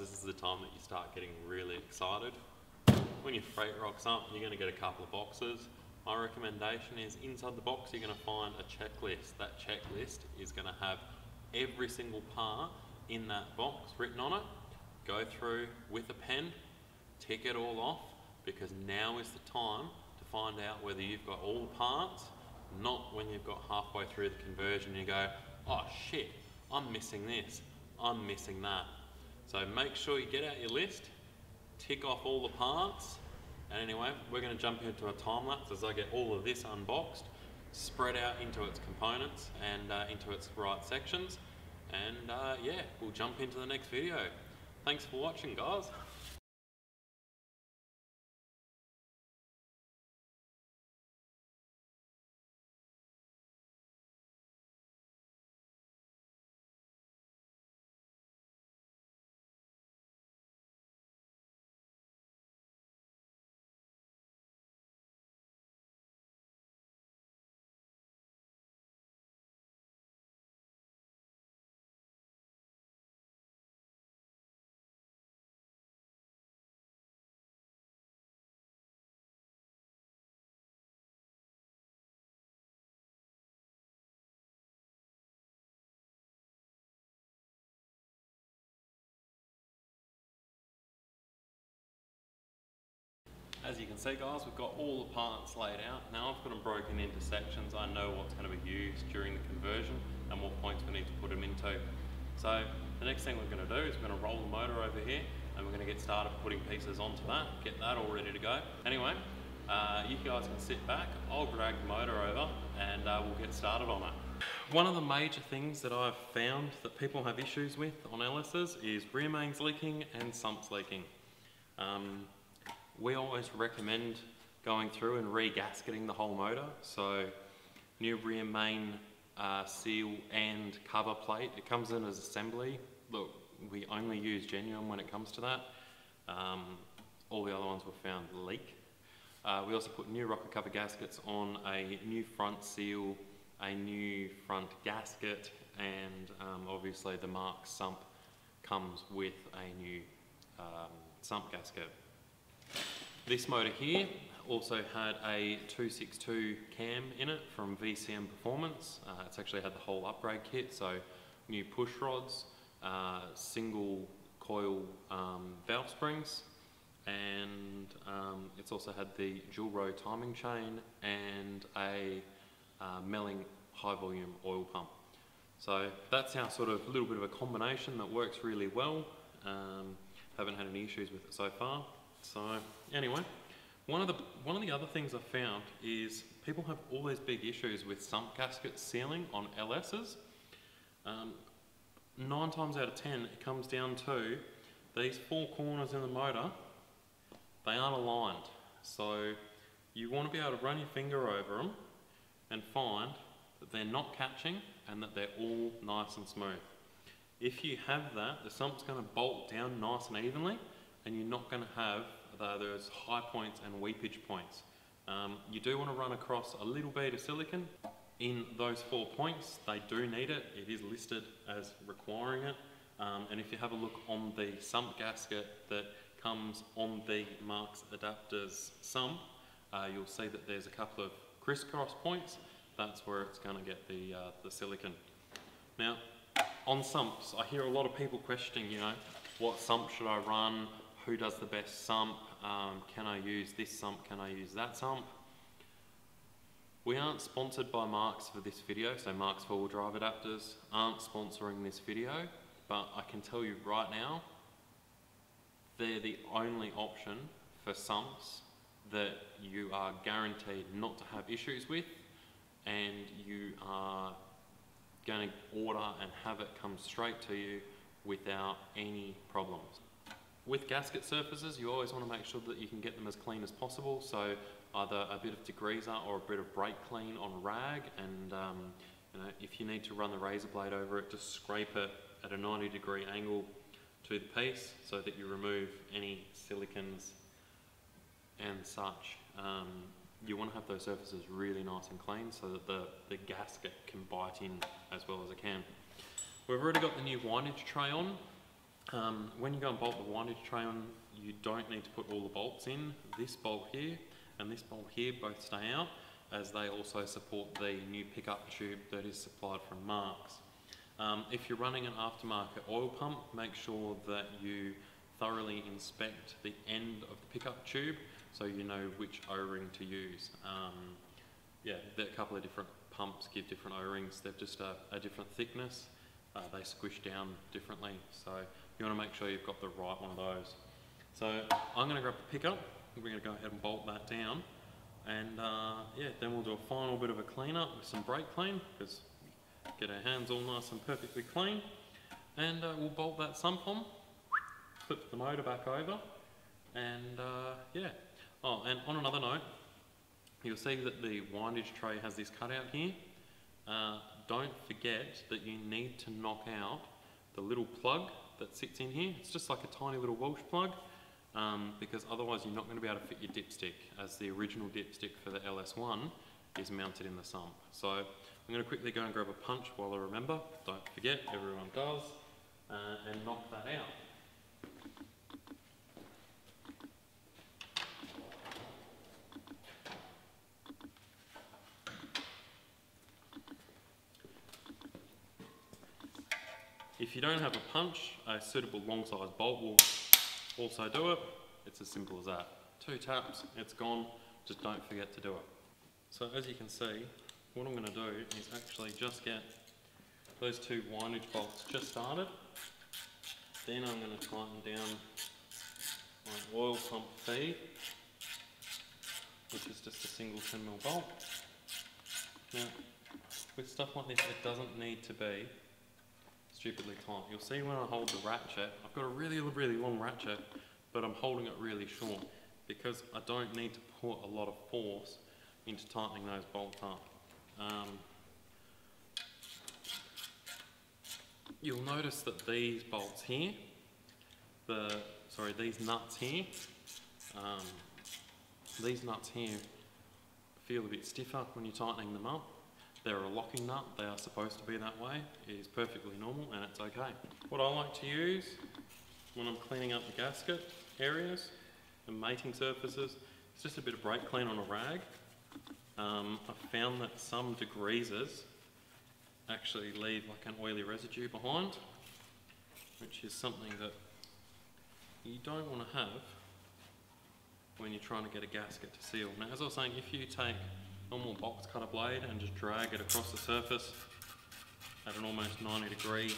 this is the time that you start getting really excited. When your freight rocks up, you're going to get a couple of boxes. My recommendation is inside the box you're going to find a checklist. That checklist is going to have every single part in that box written on it. Go through with a pen, tick it all off, because now is the time to find out whether you've got all the parts, not when you've got halfway through the conversion and you go, oh shit, I'm missing this, I'm missing that. So make sure you get out your list, tick off all the parts, and anyway, we're going to jump into a time lapse as I get all of this unboxed, spread out into its components and into its right sections, and yeah, we'll jump into the next video. Thanks for watching, guys. As you can see, guys, we've got all the parts laid out. Now I've got them broken into sections. I know what's going to be used during the conversion and what points we need to put them into. So the next thing we're going to do is we're going to roll the motor over here and we're going to get started putting pieces onto that, get that all ready to go. Anyway, you guys can sit back, I'll drag the motor over and we'll get started on it. One of the major things that I've found that people have issues with on LS's is rear mains leaking and sumps leaking. We always recommend going through and re-gasketing the whole motor. So new rear main seal and cover plate, it comes in as assembly. Look, we only use genuine when it comes to that. All the other ones were found leak. We also put new rocker cover gaskets on a new front seal, a new front gasket, and obviously the Mark sump comes with a new sump gasket. This motor here also had a 262 cam in it from VCM Performance. It's actually had the whole upgrade kit, so new push rods, single coil valve springs, and it's also had the dual row timing chain and a Melling high volume oil pump. So that's our sort of little bit of a combination that works really well. Haven't had any issues with it so far. So anyway, one of the other things I've found is people have all these big issues with sump gasket sealing on LS's. 9 times out of 10 it comes down to these 4 corners in the motor, they aren't aligned. So you want to be able to run your finger over them and find that they're not catching and that they're all nice and smooth. If you have that, the sump's going to bolt down nice and evenly, and you're not going to have those high points and weepage points. You do want to run across a little bead of silicone in those 4 points. They do need it. It is listed as requiring it. And if you have a look on the sump gasket that comes on the Mark's adapters sump, you'll see that there's a couple of crisscross points. That's where it's going to get the silicone. Now, on sumps, I hear a lot of people questioning, you know, what sump should I run? Who does the best sump? Can I use this sump? Can I use that sump? We aren't sponsored by Mark's for this video, so Mark's 4-wheel drive adapters aren't sponsoring this video, but I can tell you right now, they're the only option for sumps that you are guaranteed not to have issues with, and you are going to order and have it come straight to you without any problems. With gasket surfaces, you always want to make sure that you can get them as clean as possible, so either a bit of degreaser or a bit of brake clean on rag, and you know, if you need to run the razor blade over it, just scrape it at a 90-degree angle to the piece so that you remove any silicones and such. You want to have those surfaces really nice and clean so that the gasket can bite in as well as it can. We've already got the new windage tray on. When you go and bolt the windage tray on, you don't need to put all the bolts in. This bolt here and this bolt here both stay out, as they also support the new pickup tube that is supplied from Marks. If you're running an aftermarket oil pump, make sure that you thoroughly inspect the end of the pickup tube so you know which O-ring to use. Yeah, a couple of different pumps give different O-rings. They're just a different thickness. They squish down differently, so you want to make sure you've got the right one of those. So I'm going to grab the pickup. We're going to go ahead and bolt that down, and yeah, then we'll do a final bit of a clean up with some brake clean, because get our hands all nice and perfectly clean, and we'll bolt that sump on, flip the motor back over, and yeah. Oh, and on another note, you'll see that the windage tray has this cutout here. Don't forget that you need to knock out the little plug that sits in here. It's just like a tiny little Welsh plug, because otherwise you're not going to be able to fit your dipstick, as the original dipstick for the LS1 is mounted in the sump. So I'm going to quickly go and grab a punch while I remember. Don't forget, everyone does, and knock that out. If you don't have a punch, a suitable long-sized bolt will also do it. It's as simple as that. 2 taps, it's gone. Just don't forget to do it. So as you can see, what I'm going to do is actually just get those 2 windage bolts just started. Then I'm going to tighten down my oil pump feed, which is just a single 10mm bolt. Now, with stuff like this, it doesn't need to be stupidly tight. You'll see when I hold the ratchet, I've got a really long ratchet, but I'm holding it really short because I don't need to put a lot of force into tightening those bolts up. You'll notice that these bolts here, these nuts here, feel a bit stiffer when you're tightening them up. They're a locking nut, they are supposed to be that way. It is perfectly normal and it's okay. What I like to use when I'm cleaning up the gasket areas and mating surfaces is just a bit of brake clean on a rag. I've found that some degreasers actually leave like an oily residue behind, which is something that you don't want to have when you're trying to get a gasket to seal. Now, as I was saying, if you take a normal box cutter blade and just drag it across the surface at an almost 90°,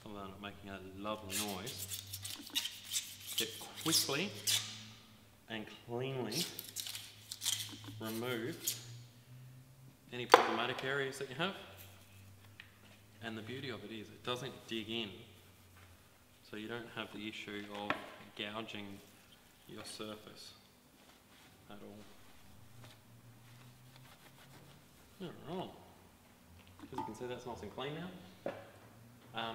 other than it making a lovely noise, it quickly and cleanly removes any problematic areas that you have. And the beauty of it is it doesn't dig in, so you don't have the issue of gouging your surface at all. Alright, as you can see, that's nice and clean now.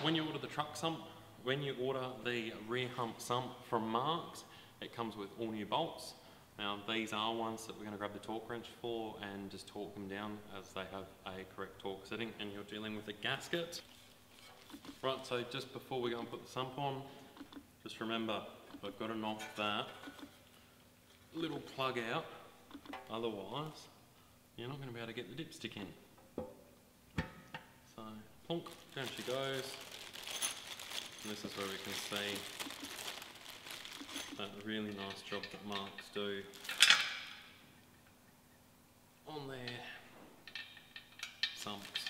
When you order the truck sump, when you order the rear hump sump from Marks, it comes with all new bolts. Now these are ones that we're going to grab the torque wrench for and just torque them down, as they have a correct torque setting, and you're dealing with a gasket. Right, so just before we go and put the sump on, just remember, I've got to knock that little plug out, otherwise you're not going to be able to get the dipstick in. So, plonk, down she goes, and this is where we can see that really nice job that Marks do on their sumps.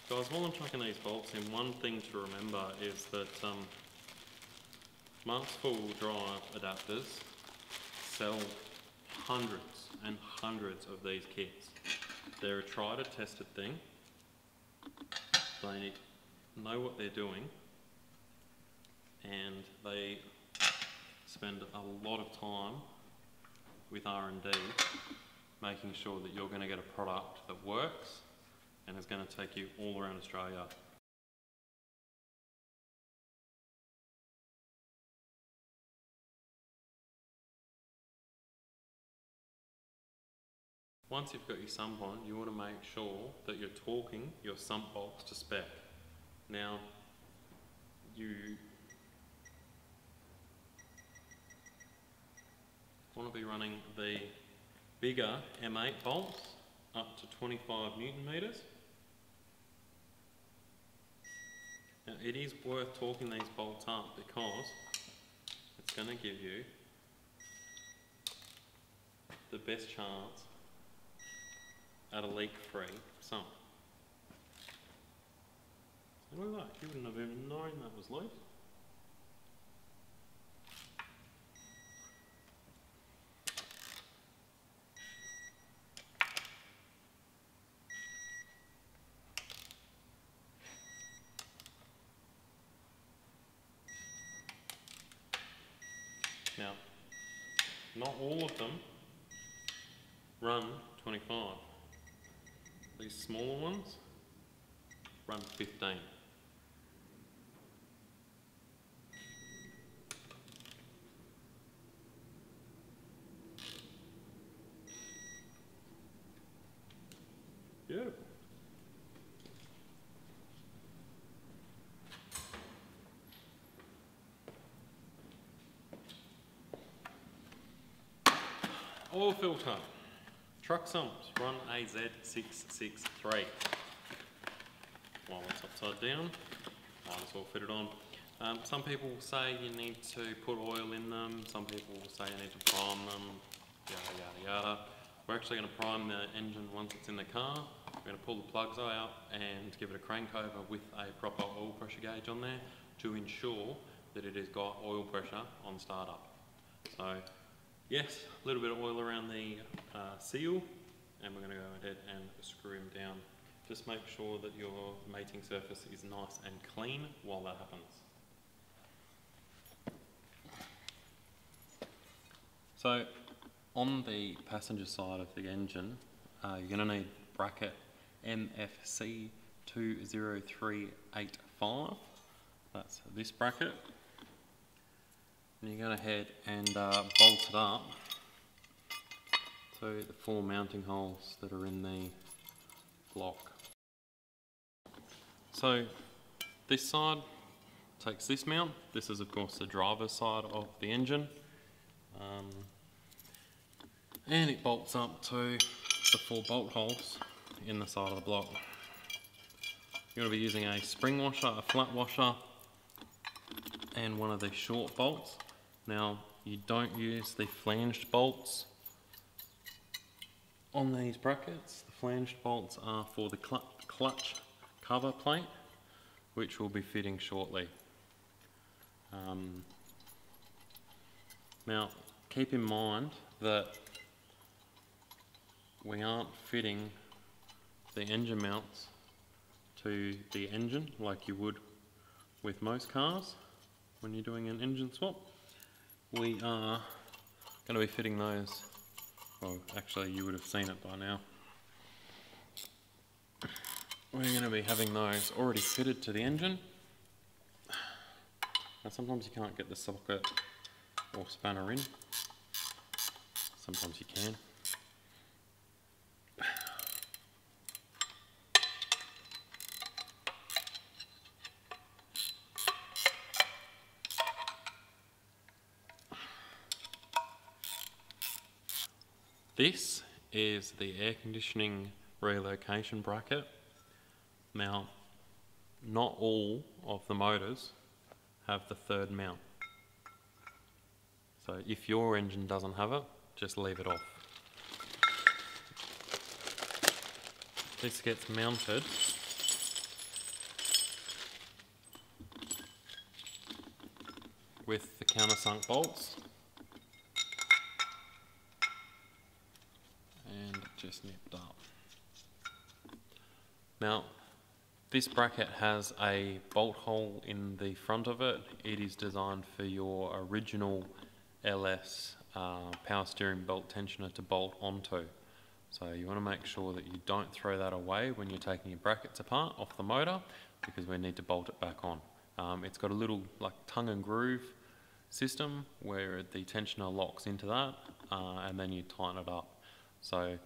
Guys, while I'm chucking these bolts in, one thing to remember is that Marks 4-wheel drive adapters sell hundreds and hundreds of these kits. They're a tried and tested thing. They know what they're doing, and they spend a lot of time with R&D making sure that you're going to get a product that works and is going to take you all around Australia. once you've got your sump on, you want to make sure that you're torquing your sump bolts to spec. Now, you want to be running the bigger M8 bolts up to 25 Newton meters. Now, it is worth torquing these bolts up because it's going to give you the best chance at a leak-free sump. So look at that, you wouldn't have even known that was loose. Now, not all of them run 25. These smaller ones run 15. Beautiful. Oil filter. Truck sumps run AZ663. While it's upside down, might as well fit it on. Some people say you need to put oil in them, some people say you need to prime them, yada yada yada. We're actually going to prime the engine once it's in the car. We're going to pull the plugs out and give it a crank over with a proper oil pressure gauge on there to ensure that it has got oil pressure on startup. So yes, a little bit of oil around the seal, and we're going to go ahead and screw him down. Just make sure that your mating surface is nice and clean while that happens. So on the passenger side of the engine, you're going to need bracket MFC 20385. That's this bracket. And you're going to head and bolt it up to the 4 mounting holes that are in the block. So this side takes this mount. This is of course the driver's side of the engine. And it bolts up to the 4 bolt holes in the side of the block. You're going to be using a spring washer, a flat washer, and one of these short bolts. Now, you don't use the flanged bolts on these brackets. The flanged bolts are for the clutch cover plate, which will be fitting shortly. Now, keep in mind that we aren't fitting the engine mounts to the engine like you would with most cars when you're doing an engine swap. We are going to be fitting those, well actually you would have seen it by now. We're going to be having those already fitted to the engine. Now sometimes you can't get the socket or spanner in, sometimes you can. This is the air conditioning relocation bracket. Now, not all of the motors have the 3rd mount. So if your engine doesn't have it, just leave it off. This gets mounted with the countersunk bolts. Just nipped up. Now, this bracket has a bolt hole in the front of it. It is designed for your original LS power steering belt tensioner to bolt onto. So you want to make sure that you don't throw that away when you're taking your brackets apart off the motor, because we need to bolt it back on. It's got a little like tongue and groove system where the tensioner locks into that and then you tighten it up. So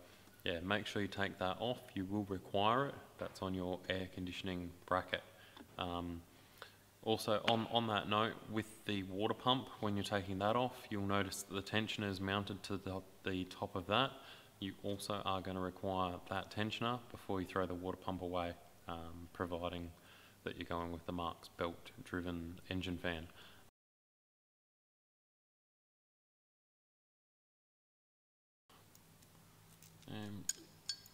yeah, make sure you take that off. You will require it. That's on your air conditioning bracket. Also, on that note, with the water pump, when you're taking that off, you'll notice that the tensioner is mounted to the top of that. You also are going to require that tensioner before you throw the water pump away, providing that you're going with the Marks belt-driven engine fan.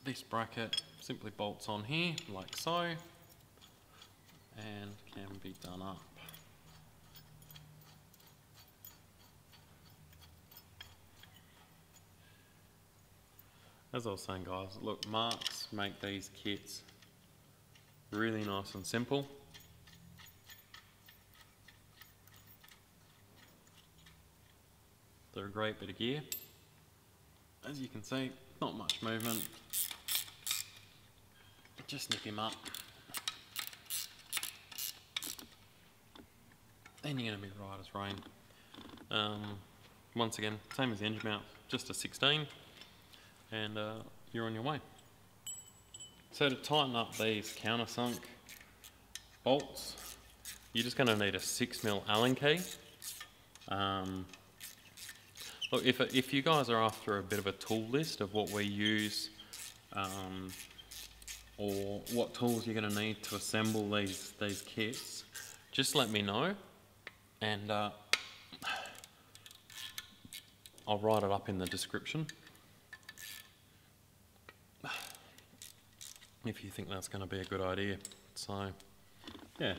This bracket simply bolts on here, like so, and can be done up. As I was saying, guys, look, Marks make these kits really nice and simple. They're a great bit of gear. As you can see, not much movement. Just nip him up. Then you're going to be right as rain. Once again, same as the engine mount, just a 16. And you're on your way. So to tighten up these countersunk bolts, you're just going to need a 6mm Allen key. Look, if you guys are after a bit of a tool list of what we use, or what tools you're going to need to assemble these kits, just let me know, and I'll write it up in the description. If you think that's going to be a good idea. So, yeah.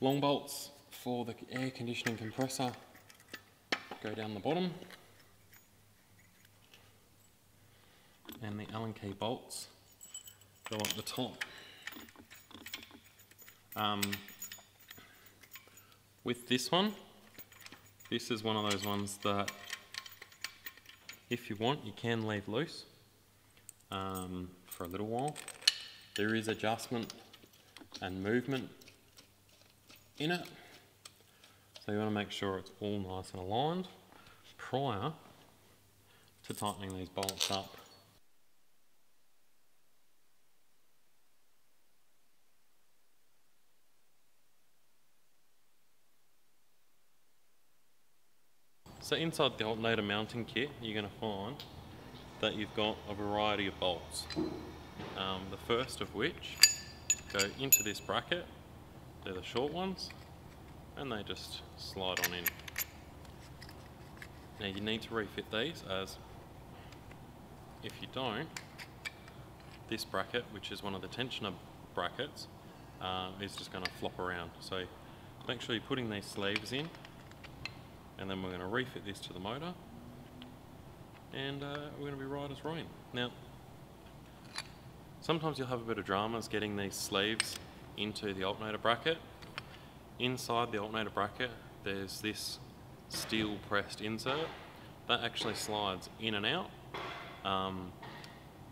Long bolts for the air conditioning compressor go down the bottom. And the Allen key bolts go up the top. With this one, this is one of those ones that if you want, you can leave loose for a little while. There is adjustment and movement in it, so you want to make sure it's all nice and aligned prior to tightening these bolts up. So inside the alternator mounting kit, you're going to find that you've got a variety of bolts. The first of which go into this bracket. They're the short ones, and they just slide on in. Now you need to refit these, as if you don't, this bracket, which is one of the tensioner brackets, is just going to flop around. So make sure you're putting these sleeves in, and then we're going to refit this to the motor, and we're going to be right as rain. Now, sometimes you'll have a bit of dramas getting these sleeves into the alternator bracket. Inside the alternator bracket, there's this steel pressed insert that actually slides in and out.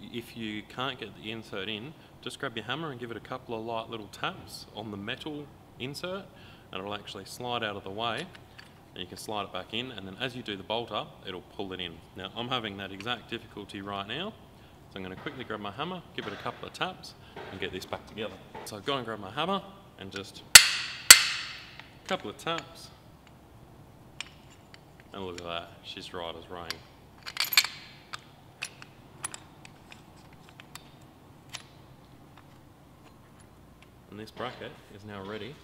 If you can't get the insert in, just grab your hammer and give it a couple of light little taps on the metal insert, and it'll actually slide out of the way, and you can slide it back in, and then as you do the bolt up, it'll pull it in. Now, I'm having that exact difficulty right now, so I'm going to quickly grab my hammer, give it a couple of taps, and get this back together. So I've gone and grabbed my hammer, and just a couple of taps, and look at that, she's right as rain. And this bracket is now ready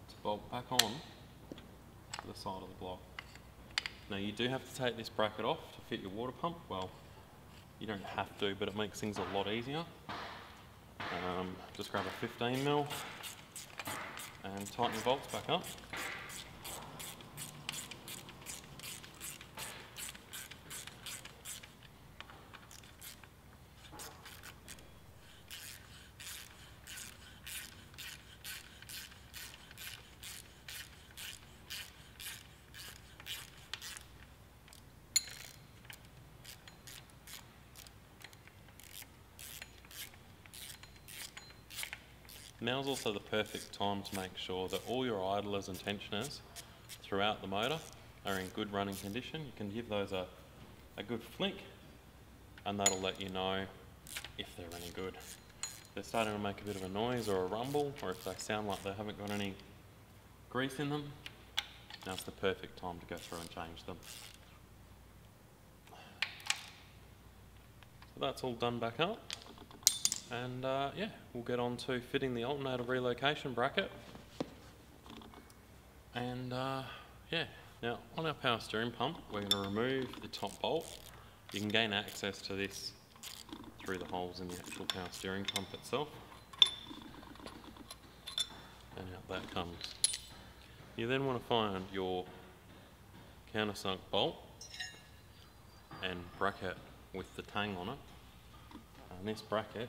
to bolt back on to the side of the block. Now you do have to take this bracket off to fit your water pump. Well, you don't have to, but it makes things a lot easier. Just grab a 15mm and tighten your bolts back up. Now's also the perfect time to make sure that all your idlers and tensioners throughout the motor are in good running condition. You can give those a a good flick, and that'll let you know if they're any good. If they're starting to make a bit of a noise or a rumble, or if they sound like they haven't got any grease in them, now's the perfect time to go through and change them. So that's all done back up, and yeah, we'll get on to fitting the alternator relocation bracket. And yeah, now on our power steering pump, we're going to remove the top bolt. You can gain access to this through the holes in the actual power steering pump itself. And out that comes. You then want to find your countersunk bolt and bracket with the tang on it. And this bracket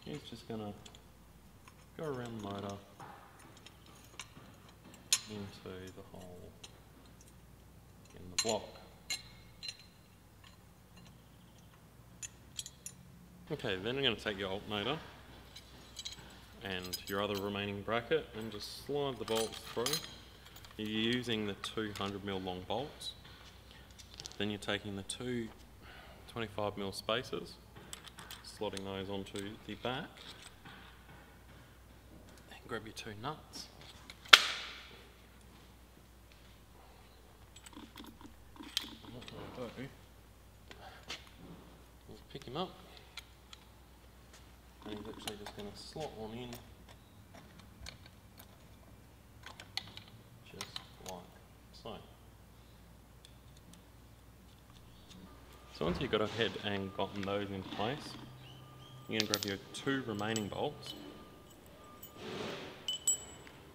is just going to go around the motor into the hole in the block. Okay, then I'm going to take your alternator and your other remaining bracket and just slide the bolts through. You're using the 200mm long bolts. Then you're taking the two 25mm spacers, slotting those onto the back, and grab your two nuts. And what we'll do is pick him up, and he's actually just going to slot one in, just like so. So once you've got ahead and gotten those into place, you're going to grab your two remaining bolts.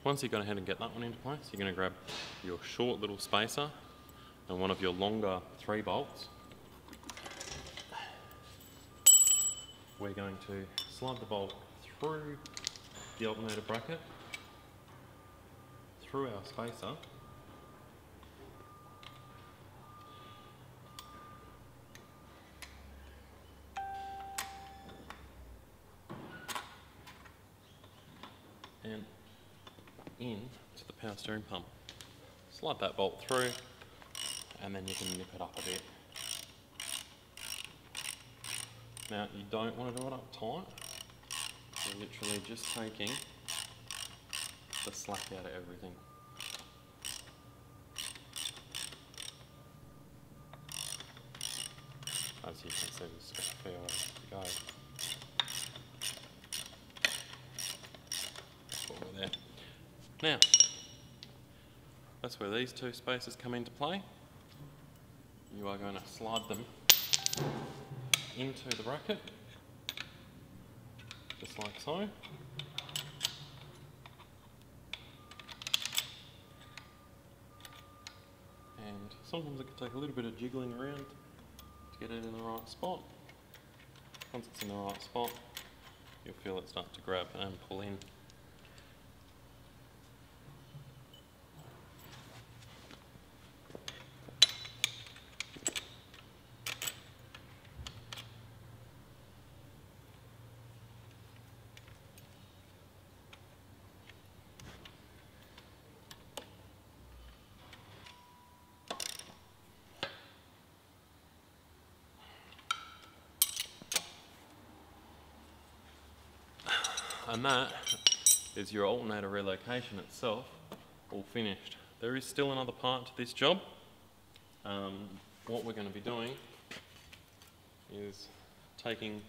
Once you've gone ahead and get that one into place, you're going to grab your short little spacer and one of your longer 3 bolts. We're going to slide the bolt through the alternator bracket, through our spacer, and in to the power steering pump. Slide that bolt through, and then you can nip it up a bit. Now, you don't want to do it up tight. You're literally just taking the slack out of everything. As you can see, there's got a fair way to go. That's what we're there. Now, that's where these two spacers come into play. You are going to slide them into the bracket, just like so. And sometimes it can take a little bit of jiggling around to get it in the right spot. Once it's in the right spot, you'll feel it start to grab and pull in. And that is your alternator relocation itself, all finished. There is still another part to this job. What we're going to be doing is taking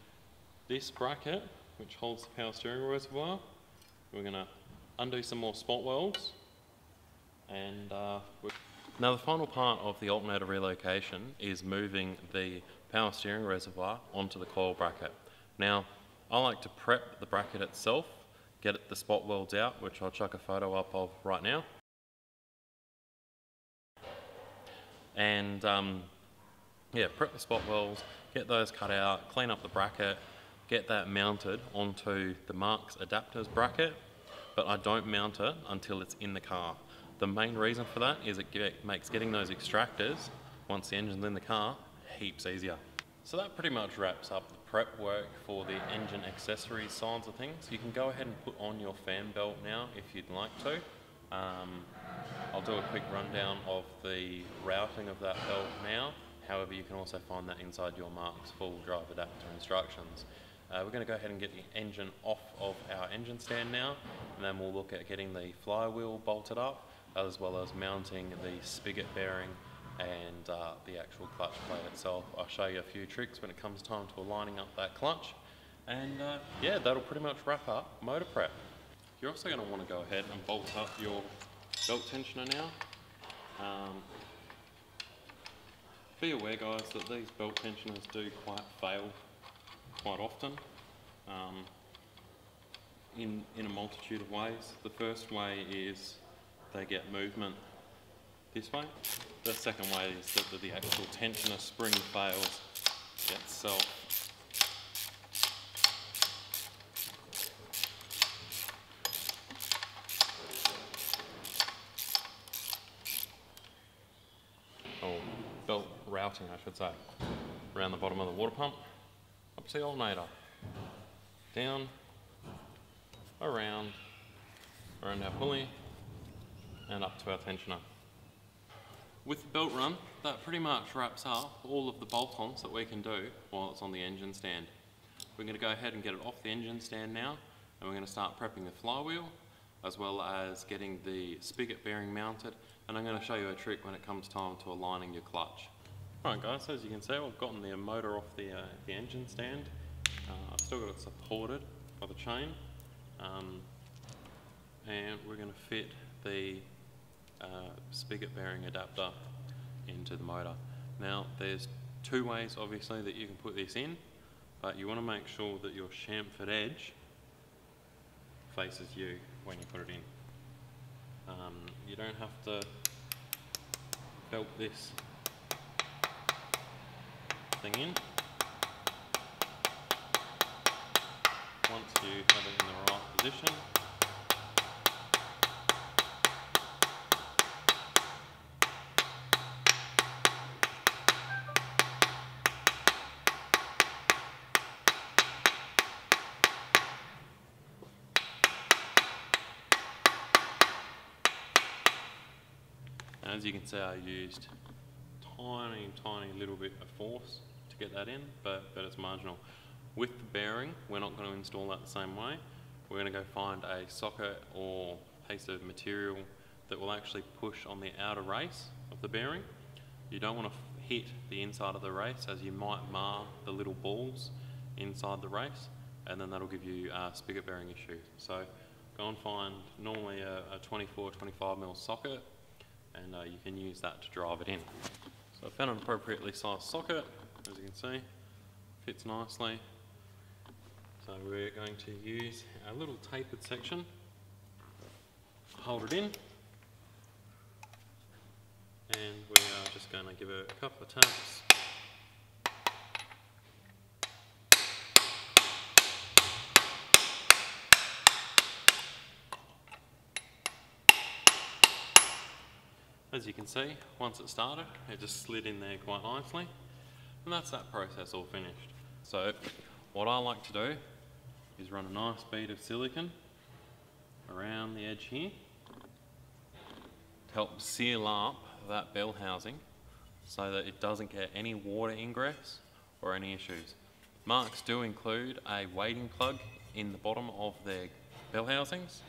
this bracket, which holds the power steering reservoir. We're going to undo some more spot welds, and now the final part of the alternator relocation is moving the power steering reservoir onto the coil bracket. Now, I like to prep the bracket itself, get the spot welds out, which I'll chuck a photo up of right now. And yeah, prep the spot welds, get those cut out, clean up the bracket, get that mounted onto the Marks adapters bracket, but I don't mount it until it's in the car. The main reason for that is it makes getting those extractors, once the engine's in the car, heaps easier. So that pretty much wraps up the prep work for the engine accessories sides of things. You can go ahead and put on your fan belt now if you'd like to. I'll do a quick rundown of the routing of that belt now, However, you can also find that inside your Mark's full drive adapter instructions. We're going to go ahead and get the engine off of our engine stand now, and then we'll look at getting the flywheel bolted up, as well as mounting the spigot bearing and the actual clutch plate itself. I'll show you a few tricks when it comes time to aligning up that clutch, and yeah, that'll pretty much wrap up motor prep. You're also going to want to go ahead and bolt up your belt tensioner now. Be aware, guys, that these belt tensioners do fail quite often in a multitude of ways. The first way is they get movement this way. The second way is that the actual tensioner spring fails itself. Or belt routing, I should say. Around the bottom of the water pump, up to the alternator, down, around our pulley, and up to our tensioner. With the belt run, that pretty much wraps up all of the bolt-ons that we can do while it's on the engine stand. We're going to go ahead and get it off the engine stand now, and we're going to start prepping the flywheel, as well as getting the spigot bearing mounted, and I'm going to show you a trick when it comes time to aligning your clutch. Alright guys, so as you can see, I've gotten the motor off the engine stand. I've still got it supported by the chain, and we're going to fit the spigot bearing adapter into the motor. Now there's two ways obviously that you can put this in, but you want to make sure that your chamfered edge faces you when you put it in. You don't have to belt this thing in. Once you have it in the right position, as you can see, I used tiny little bit of force to get that in, but it's marginal. With the bearing, we're not going to install that the same way. We're going to go find a socket or piece of material that will actually push on the outer race of the bearing. You don't want to hit the inside of the race, as you might mar the little balls inside the race, and then that'll give you spigot bearing issues. So go and find normally a 24-25mm socket, and you can use that to drive it in. So I found an appropriately sized socket, as you can see, fits nicely. So we're going to use our little tapered section, hold it in, and we are just going to give it a couple of taps. As you can see, once it started, it just slid in there quite nicely, and that's that process all finished. So what I like to do is run a nice bead of silicone around the edge here to help seal up that bell housing so that it doesn't get any water ingress or any issues. Marks do include a wading plug in the bottom of their bell housings.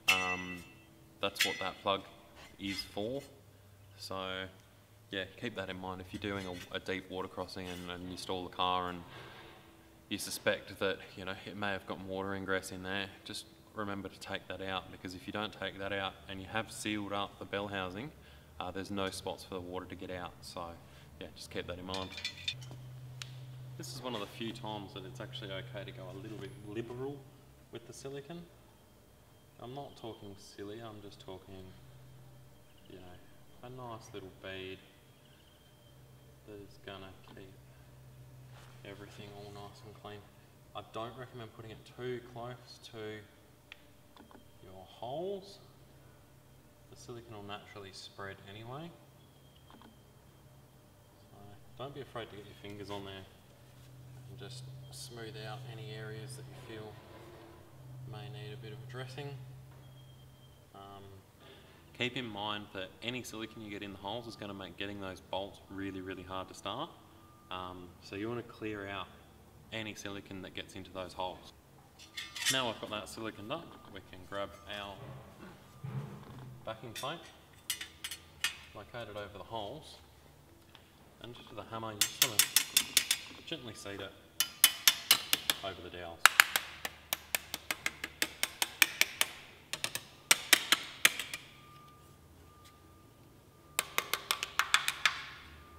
That's what that plug is for. So yeah, keep that in mind if you're doing a deep water crossing and you stall the car and you suspect that, you know, it may have got water ingress in there. Just remember to take that out, because if you don't take that out and you have sealed up the bell housing, there's no spots for the water to get out. So yeah, just keep that in mind. This is one of the few times that it's actually okay to go a little bit liberal with the silicone. I'm not talking silly, I'm just talking, you know, a nice little bead that is gonna keep everything all nice and clean. I don't recommend putting it too close to your holes. The silicone will naturally spread anyway. So don't be afraid to get your fingers on there and just smooth out any areas that you feel may need a bit of dressing. Keep in mind that any silicone you get in the holes is going to make getting those bolts really, really hard to start. So you want to clear out any silicone that gets into those holes. Now we've got that siliconed up, we can grab our backing plate, locate it over the holes, and just with a hammer you just want to gently seat it over the dowels.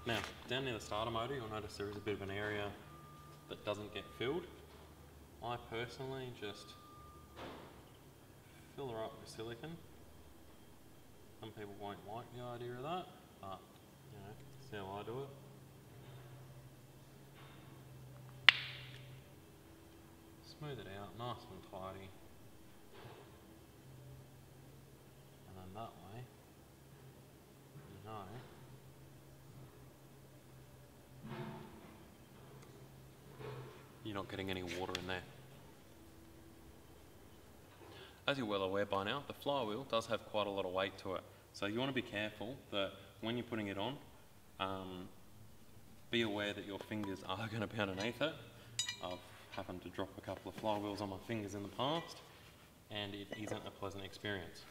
Now, down near the starter motor, you'll notice there is a bit of an area that doesn't get filled. I personally just fill her up with silicone. Some people won't like the idea of that, but you know, that's how I do it. Smooth it out, nice and tidy. And then that way, you know, you're not getting any water in there. As you're well aware by now, the flywheel does have quite a lot of weight to it. So you want to be careful that when you're putting it on, be aware that your fingers are going to be underneath it. I've happened to drop a couple of flywheels on my fingers in the past, and it isn't a pleasant experience.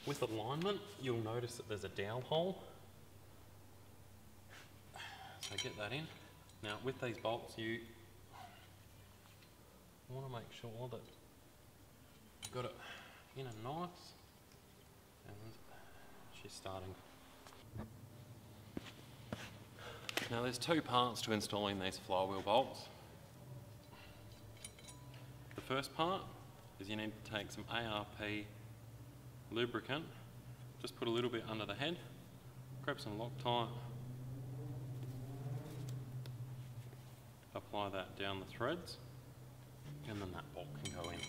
With alignment, you'll notice that there's a dowel hole. So get that in. Now with these bolts, you want to make sure that you've got it in a nice, and she's starting. Now there's two parts to installing these flywheel bolts. The first part is you need to take some ARP lubricant, just put a little bit under the head, grab some Loctite, apply that down the threads, and then that bolt can go in.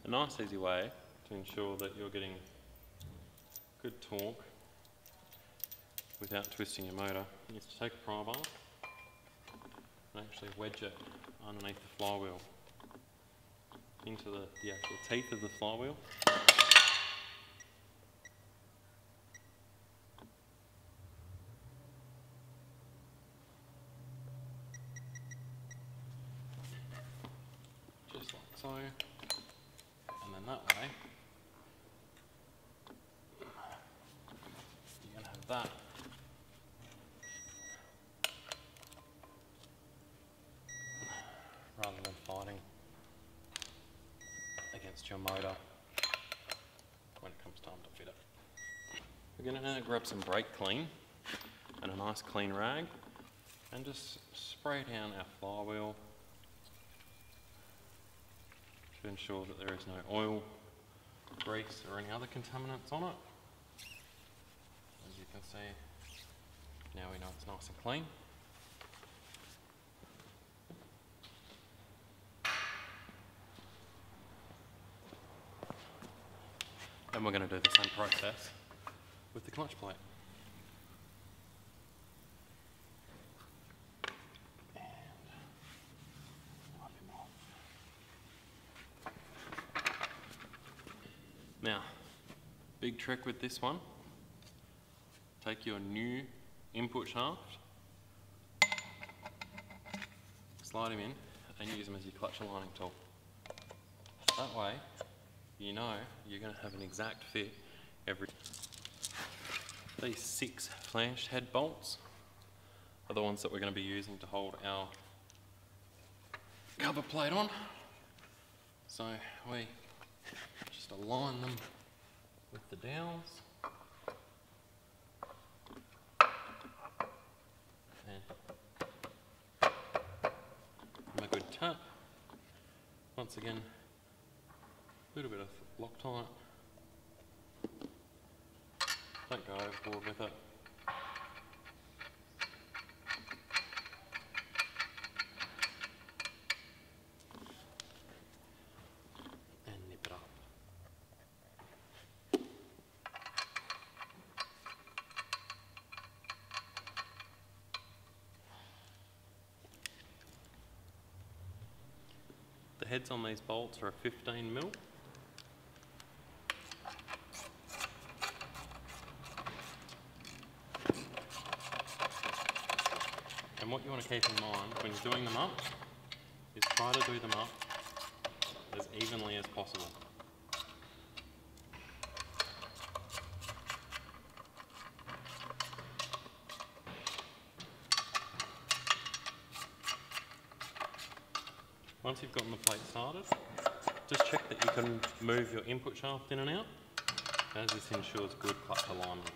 A nice easy way to ensure that you're getting good torque without twisting your motor is to take a pry bar and actually wedge it underneath the flywheel into the actual teeth of the flywheel. Just like so, and then that way you're going to have that rather than fighting against your motor when it comes time to fit it. We're going to now grab some brake clean and a nice clean rag and just spray down our flywheel to ensure that there is no oil, grease or any other contaminants on it. As you can see, now we know it's nice and clean. And we're going to do the same process with the clutch plate. And wipe him off. Now, big trick with this one, take your new input shaft, slide him in and use them as your clutch aligning tool. That way, you know you're going to have an exact fit every. These 6 flanched head bolts are the ones that we're going to be using to hold our cover plate on. So we just align them with the dowels and give them a good tap. Once again, a little bit of Loctite. Don't go overboard with it. And nip it up. The heads on these bolts are a 15mm. And what you want to keep in mind when you're doing them up is try to do them up as evenly as possible. Once you've gotten the plate started, just check that you can move your input shaft in and out, as this ensures good clutch alignment.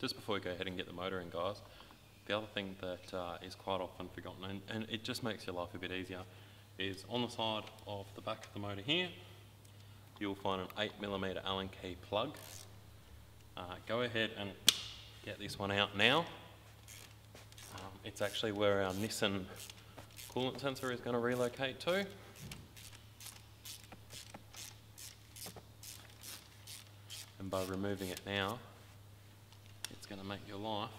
Just before we go ahead and get the motor in, guys, the other thing that is quite often forgotten, and it just makes your life a bit easier, is on the side of the back of the motor here, you'll find an 8mm Allen key plug. Go ahead and get this one out now. It's actually where our Nissan coolant sensor is going to relocate to. And by removing it now, it's going to make your life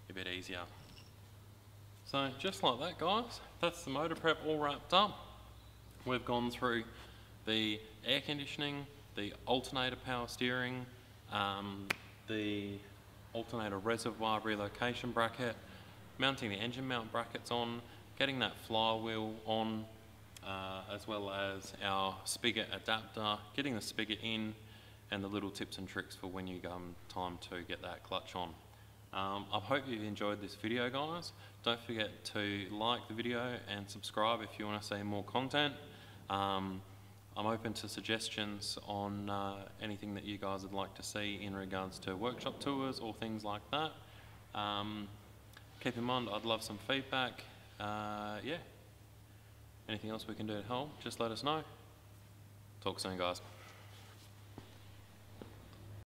a bit easier. So just like that, guys, that's the motor prep all wrapped up. We've gone through the air conditioning, the alternator power steering, the alternator reservoir relocation bracket, mounting the engine mount brackets on, getting that flywheel on, as well as our spigot adapter, getting the spigot in, and the little tips and tricks for when you come time to get that clutch on. I hope you enjoyed this video, guys. Don't forget to like the video and subscribe if you want to see more content. I'm open to suggestions on anything that you guys would like to see in regards to workshop tours or things like that. Keep in mind, I'd love some feedback. Yeah. Anything else we can do to help, just let us know. Talk soon, guys.